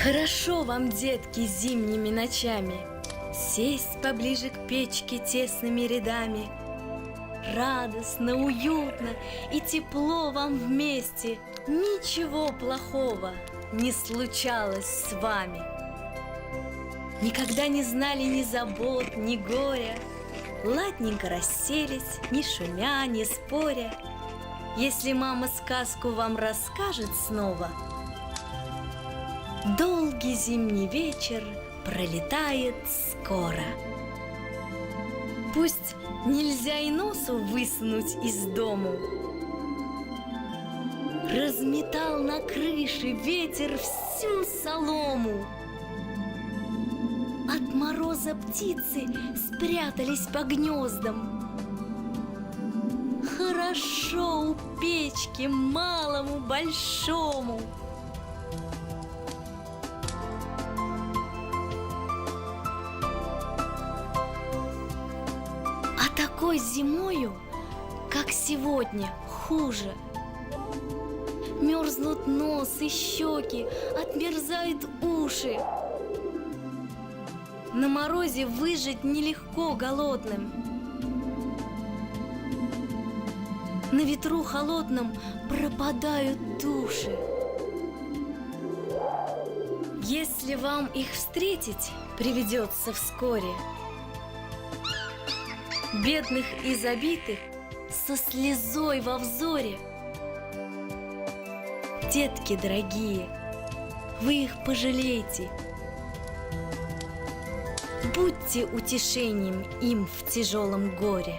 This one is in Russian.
Хорошо вам, детки, зимними ночами сесть поближе к печке тесными рядами. Радостно, уютно и тепло вам вместе. Ничего плохого не случалось с вами. Никогда не знали ни забот, ни горя. Ладненько расселись, ни шумя, ни споря. Если мама сказку вам расскажет снова, долгий зимний вечер пролетает скоро. Пусть нельзя и носу высунуть из дому, разметал на крыше ветер всю солому. От мороза птицы спрятались по гнездам. Хорошо у печки малому большому. А такой зимою, как сегодня, хуже. Мерзнут нос и щеки, отмерзают уши. На морозе выжить нелегко голодным. На ветру холодном пропадают души. Если вам их встретить приведется вскоре, бедных и забитых со слезой во взоре, детки дорогие, вы их пожалейте. Будьте утешением им в тяжелом горе.